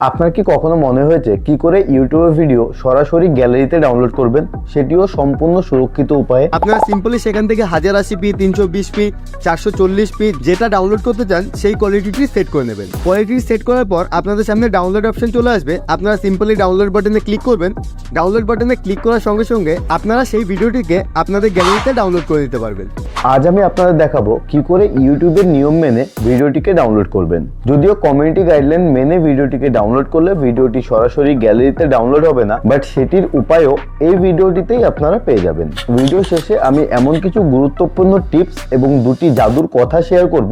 আপনার কি কখনো মনে হয়েছে কি করে ইউটিউবের ভিডিও সরাসরি গ্যালারিতে ডাউনলোড করবেন, সেটিও সম্পূর্ণ সুরক্ষিত উপায়ে? আপনারা সিম্পলি সেখান থেকে 1080p 320p 440p যেটা ডাউনলোড করতে চান সেই কোয়ালিটিটি সেট করে নেবেন। কোয়ালিটি সেট করার পর আপনাদের সামনে ডাউনলোড অপশন চলে আসবে। আপনারা সিম্পলি ডাউনলোড বাটনে ক্লিক করবেন। ডাউনলোড বাটনে ক্লিক করার সঙ্গে সঙ্গে আপনারা সেই ভিডিওটিকে আপনাদের গ্যালারিতে ডাউনলোড করে দিতে পারবেন। আজ আমি আপনাদের দেখাবো কি করে ইউটিউবের নিয়ম মেনে ভিডিওটিকে ডাউনলোড করবেন। যদিও কমিউনিটি গাইডলাইন মেনে ভিডিওটিকে ডাউনলোড করলে ভিডিওটি সরাসরি গ্যালারিতে ডাউনলোড হবে না, বাট সেটির উপায়ও এই ভিডিওটিতেই আপনারা পেয়ে যাবেন। ভিডিও শেষে আমি এমন কিছু গুরুত্বপূর্ণ টিপস এবং দুটি জাদুর কথা শেয়ার করব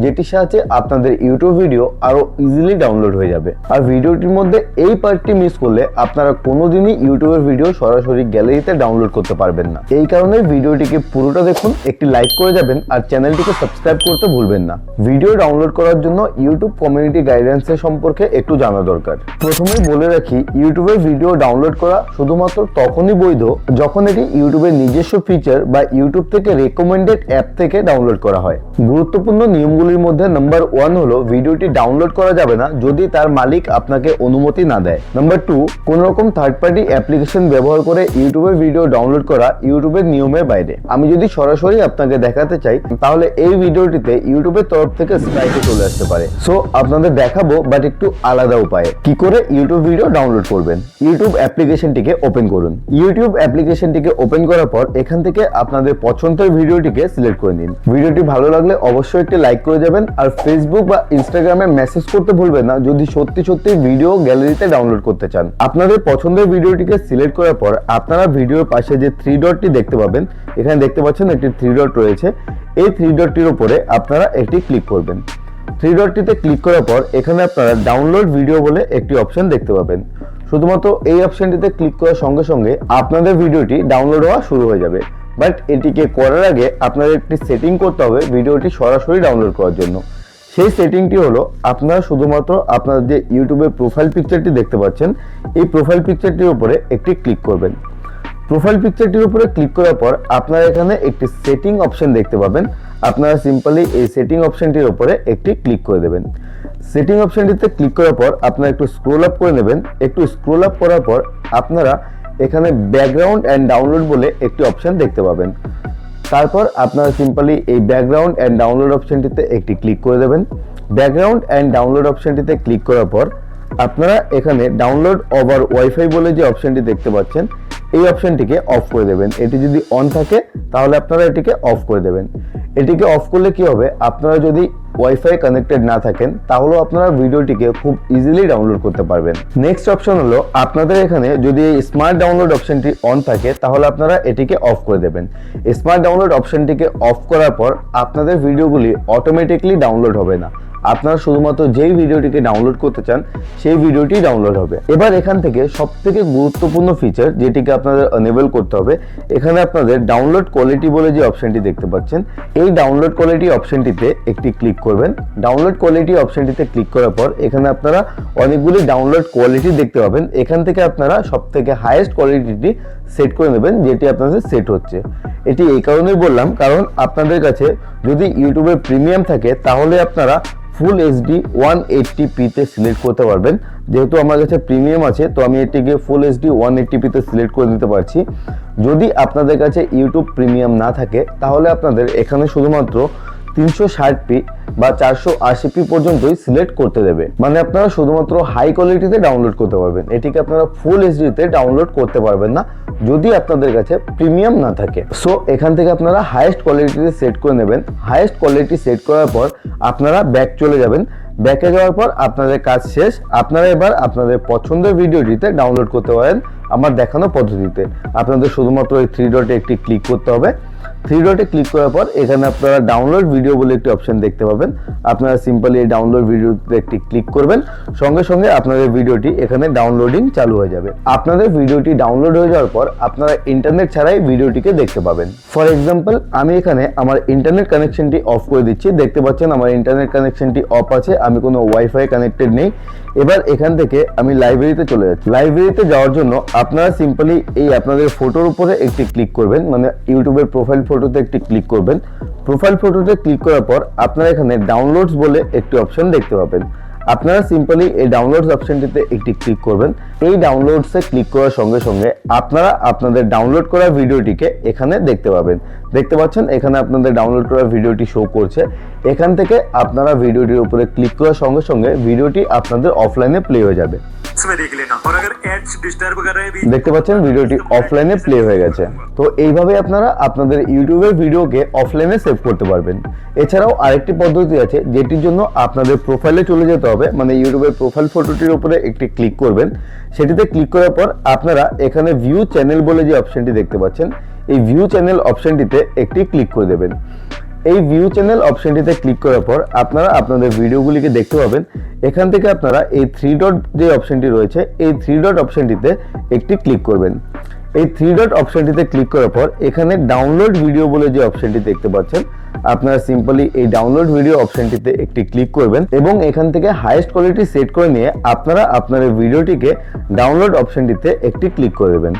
যেটির সাহায্যে আপনাদের ইউটিউব ভিডিও আরো ইজিলি ডাউনলোড হয়ে যাবে। আর ভিডিওটির মধ্যে এই পার্টটি মিস করলে আপনারা কোনোদিনই ইউটিউবের ভিডিও সরাসরি গ্যালারিতে ডাউনলোড করতে পারবেন না। এই কারণে ভিডিওটিকে পুরোটা দেখুন, একটি লাইক করে যাবেন আর চ্যানেলটিকে সাবস্ক্রাইব করতে ভুলবেন না। ভিডিও ডাউনলোড করার জন্য ইউটিউব কমিউনিটি গাইডলাইন্সের সম্পর্কে একটু জানা দরকার। প্রথমেই বলে রাখি, ইউটিউবের ভিডিও ডাউনলোড করা শুধুমাত্র তখনই বৈধ যখন এটি ইউটিউবের নিজস্ব ফিচার বা ইউটিউব থেকে রেকমেন্ডেড অ্যাপ থেকে ডাউনলোড করা হয়। গুরুত্বপূর্ণ নিয়মগুলির মধ্যে নাম্বার 1 হলো ভিডিওটি ডাউনলোড করা যাবে না যদি তার মালিক আপনাকে অনুমতি না দেয়। নাম্বার 2, কোন রকম থার্ড পার্টি অ্যাপ্লিকেশন ব্যবহার করে ইউটিউবের ভিডিও ডাউনলোড করা ইউটিউবের নিয়মের বাইরে। আমি যদি সরাসরি আপনাকে দেখাতে চাই তাহলে এই ভিডিওটিতে ইউটিউবের তরফ থেকে স্ট্রাইকে চলে আসতে পারে। সো আপনাদের দেখাবো বাট একটু আলাদা উপায়ে কি করে ইউটিউব ভিডিও ডাউনলোড করবেন। ইউটিউব অ্যাপ্লিকেশনটিকে ওপেন করুন। ইউটিউব অ্যাপ্লিকেশনটিকে ওপেন করার পর এখান থেকে আপনাদের পছন্দের ভিডিওটিকে সিলেক্ট করে নিন। ভিডিওটি ভালো লাগলে অবশ্যই একটি লাইক করে যাবেন আর ফেসবুক বা ইনস্টাগ্রামে মেসেজ করতে ভুলবেন না যদি সত্যি সত্যি ভিডিও গ্যালারিতে ডাউনলোড করতে চান। আপনাদের পছন্দের ভিডিওটিকে সিলেক্ট করার পর আপনারা ভিডিওর পাশে যে 3 ডটটি দেখতে পাবেন, এখানে দেখতে পাচ্ছেন একটি 3 ডট রয়েছে। এই 3 ডটটির উপরে আপনারা একটি ক্লিক করবেন। 3 ডটটিতে ক্লিক করার পর এখানে আপনারা ডাউনলোড ভিডিও বলে একটি অপশন দেখতে পাবেন। শুধুমাত্র এই অপশনটিতে ক্লিক করার সঙ্গে সঙ্গে আপনাদের ভিডিওটি ডাউনলোড হওয়া শুরু হয়ে যাবে। বাট এটিকে করার আগে আপনাদের একটি সেটিং করতে হবে ভিডিওটি সরাসরি ডাউনলোড করার জন্য। সেই সেটিংটি হলো আপনারা শুধুমাত্র আপনাদের যে ইউটিউবের প্রোফাইল পিকচারটি দেখতে পাচ্ছেন, এই প্রোফাইল পিকচারটির উপরে একটি ক্লিক করবেন। প্রোফাইল পিকচারটির উপরে ক্লিক করার পর আপনারা এখানে একটি সেটিং অপশন দেখতে পাবেন। আপনারা সিম্পলি এই সেটিং অপশনটির উপরে একটি ক্লিক করে দেবেন। সেটিং অপশনটিতে ক্লিক করার পর আপনারা একটু স্ক্রল আপ করে নেবেন। একটু স্ক্রল আপ করার পর আপনারা এখানে ব্যাকগ্রাউন্ড অ্যান্ড ডাউনলোড বলে একটি অপশন দেখতে পাবেন। তারপর আপনারা সিম্পলি এই ব্যাকগ্রাউন্ড অ্যান্ড ডাউনলোড অপশনটিতে একটি ক্লিক করে দেবেন। ব্যাকগ্রাউন্ড অ্যান্ড ডাউনলোড অপশনটিতে ক্লিক করার পর আপনারা এখানে ডাউনলোড ওভার ওয়াইফাই বলে যে অপশনটি দেখতে পাচ্ছেন, এই অপশনটিকে অফ করে দেবেন। এটি যদি অন থাকে তাহলে আপনারা এটিকে অফ করে দেবেন। এটিকে অফ করলে কি হবে, আপনারা যদি ওয়াইফাই কানেক্টেড না থাকেন তাহলেও আপনারা ভিডিওটিকে খুব ইজিলি ডাউনলোড করতে পারবেন। নেক্সট অপশন হলো আপনাদের এখানে যদি এই স্মার্ট ডাউনলোড অপশনটি অন থাকে তাহলে আপনারা এটিকে অফ করে দেবেন। স্মার্ট ডাউনলোড অপশনটিকে অফ করার পর আপনাদের ভিডিওগুলি অটোমেটিকলি ডাউনলোড হবে না। আপনারা শুধুমাত্র যেই ভিডিওটিকে ডাউনলোড করতে চান সেই ভিডিওটি ডাউনলোড হবে। এবার এখান থেকে সবথেকে গুরুত্বপূর্ণ ফিচার যেটিকে আপনাদের এনেবল করতে হবে, এখানে আপনাদের ডাউনলোড কোয়ালিটি বলে যে অপশনটি দেখতে পাচ্ছেন, এই ডাউনলোড কোয়ালিটি অপশনটিতে একটি ক্লিক করবেন। ডাউনলোড কোয়ালিটি অপশনটিতে ক্লিক করার পর এখানে আপনারা অনেকগুলি ডাউনলোড কোয়ালিটি দেখতে পাবেন। এখান থেকে আপনারা সবথেকে হাইয়েস্ট কোয়ালিটিটি সেট করে নেবেন যেটি আপনাদের সেট হচ্ছে। এটি এই কারণেই বললাম কারণ আপনাদের কাছে যদি ইউটিউবের প্রিমিয়াম থাকে তাহলে আপনারা ফুল এইচডি 180p তে সিলেক্ট করতে পারবেন। যেহেতু আমার কাছে প্রিমিয়াম আছে তো আমি এটিকে ফুল এইচডি 180p তে সিলেক্ট করে দিতে পারছি। যদি আপনাদের কাছে ইউটিউব প্রিমিয়াম না থাকে তাহলে আপনাদের এখানে শুধুমাত্র 360p বা 480p পর্যন্তই সিলেক্ট করতে দেবে। মানে আপনারা শুধুমাত্র হাই কোয়ালিটিতে ডাউনলোড করতে পারবেন। এটিকে আপনারা ফুল এইচডিতে ডাউনলোড করতে পারবেন না যদি আপনাদের কাছে প্রিমিয়াম না থাকে। সো এখান থেকে আপনারা হাইয়েস্ট কোয়ালিটিতে সেট করে নেবেন। হাইয়েস্ট কোয়ালিটি সেট করার পর আপনারা ব্যাক চলে যাবেন। ব্যাকে যাওয়ার পর আপনাদের কাজ শেষ। আপনারা এবার আপনাদের পছন্দের ভিডিওটিতে ডাউনলোড করতে পারেন আমার দেখানো পদ্ধতিতে। আপনাদের শুধুমাত্র এই 3 ডটে একটি ক্লিক করতে হবে। 3 ডটে ক্লিক করার পর এখানে আপনারা ডাউনলোড ভিডিও বলে একটি অপশন দেখতে পাবেন। আপনারা সিম্পলি এই ডাউনলোড ভিডিওতে একটি ক্লিক করবেন, সঙ্গে সঙ্গে আপনাদের ভিডিওটি এখানে ডাউনলোডিং চালু হয়ে যাবে। আপনাদের ভিডিওটি ডাউনলোড হয়ে যাওয়ার পর আপনারা ইন্টারনেট ছাড়াই ভিডিওটিকে দেখতে পাবেন। ফর এক্সাম্পল আমি এখানে আমার ইন্টারনেট কানেকশনটি অফ করে দিচ্ছি। দেখতে পাচ্ছেন আমার ইন্টারনেট কানেকশনটি অফ আছে, আমি কোনো ওয়াইফাই কানেক্টেড নেই। এবার এখান থেকে আমি লাইব্রেরিতে চলে যাচ্ছি। লাইব্রেরিতে যাওয়ার জন্য আপনারা সিম্পলি এই আপনাদের ফটোর উপরে একটি ক্লিক করবেন, মানে ইউটিউবের প্রোফাইল ফটোতে একটি ক্লিক করবেন। প্রোফাইল ফটোতে ক্লিক করার পর আপনারা এখানে ডাউনলোডস বলে একটি অপশন দেখতে পাবেন। আপনারা সিম্পলি এই ডাউনলোডস অপশনটিতে একটি ক্লিক করবেন। এই ডাউনলোডসে ক্লিক করার সঙ্গে সঙ্গে আপনারা আপনাদের ডাউনলোড করা ভিডিওটিকে এখানে দেখতে পাবেন। দেখতে পাচ্ছেন এখানে আপনাদের ডাউনলোড করা ভিডিওটি শো করছে। এখান থেকে আপনারা ভিডিওটির উপরে ক্লিক করার সঙ্গে সঙ্গে ভিডিওটি আপনাদের অফলাইনে প্লে হয়ে যাবে। দেখতে পাচ্ছেন ভিডিওটি অফলাইনে প্লে হয়ে গেছে। তো এইভাবে আপনারা আপনাদের ইউটিউবের ভিডিওকে অফলাইনে সেভ করতে পারবেন। এছাড়াও আরেকটি পদ্ধতি আছে, যেটির জন্য আপনাদের প্রোফাইলে চলে যেতে হবে, মানে ইউটিউবের প্রোফাইল ফটোটির উপরে একটি ক্লিক করবেন। সেটিতে ক্লিক করার পর আপনারা এখানে ভিউ চ্যানেল বলে যে অপশনটি দেখতে পাচ্ছেন, এই ভিউ চ্যানেল অপশনটিতে একটি ক্লিক করে দেবেন। এই ভিউ চ্যানেল অপশনটিতে ক্লিক করার পর আপনারা আপনাদের ভিডিওগুলিকে দেখতে পাবেন। এখান থেকে আপনারা এই 3 ডট যে অপশনটি রয়েছে, এই 3 ডট অপশনটিতে একটি ক্লিক করবেন। এই 3 ডট অপশনটিতে ক্লিক করার পর এখানে ডাউনলোড ভিডিও বলে যে অপশনটি দেখতে পাচ্ছেন, আপনারা সিম্পলি এই ডাউনলোড ভিডিও অপশনটিতে একটি ক্লিক করবেন এবং এখান থেকে হাইয়েস্ট কোয়ালিটি সেট করে নিয়ে আপনারা আপনাদের ভিডিওটিকে ডাউনলোড অপশনটিতে একটি ক্লিক করে দেবেন।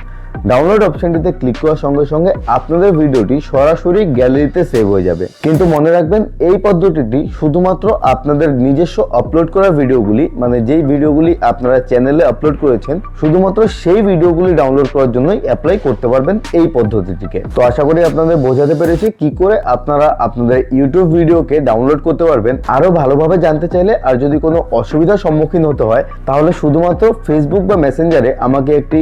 ডাউনলোড অপশনটিতে ক্লিক করার সঙ্গে সঙ্গে আপনাদের ভিডিওটি সরাসরি গ্যালারিতে সেভ হয়ে যাবে। কিন্তু মনে রাখবেন, এই পদ্ধতিটি শুধুমাত্র আপনাদের নিজস্ব আপলোড করা ভিডিওগুলি, মানে যেই ভিডিওগুলি আপনারা চ্যানেলে আপলোড করেছেন, শুধুমাত্র সেই ভিডিওগুলি ডাউনলোড করার জন্যই অ্যাপ্লাই করতে পারবেন এই পদ্ধতিটিকে। তো আশা করি আপনাদের বোঝাতে পেরেছি কি করে আপনারা আপনাদের ইউটিউব ভিডিওকে ডাউনলোড করতে পারবেন। আরো ভালোভাবে জানতে চাইলে আর যদি কোনো অসুবিধার সম্মুখীন হতে হয়, তাহলে শুধুমাত্র ফেসবুক বা মেসেঞ্জারে আমাকে একটি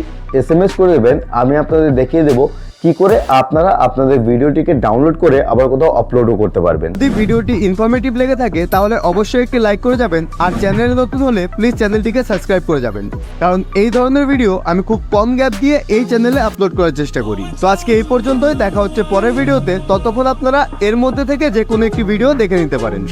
SMS করে দেবেন। আমি আপনাদের দেখিয়ে দেবো কি করে আপনারা আপনাদের ভিডিওটিকে ডাউনলোড করে আবার কোথাও আপলোডও করতে পারবেন। যদি ভিডিওটি ইনফরমেটিভ লেগে থাকে তাহলে অবশ্যই একটি লাইক করে যাবেন, আর চ্যানেলে নতুন হলে প্লিজ চ্যানেলটিকে সাবস্ক্রাইব করে যাবেন, কারণ এই ধরনের ভিডিও আমি খুব কম গ্যাপ দিয়ে এই চ্যানেলে আপলোড করার চেষ্টা করি। তো আজকে এই পর্যন্তই, দেখা হচ্ছে পরের ভিডিওতে। ততক্ষণ আপনারা এর মধ্যে থেকে যে কোনো একটি ভিডিও দেখে নিতে পারেন।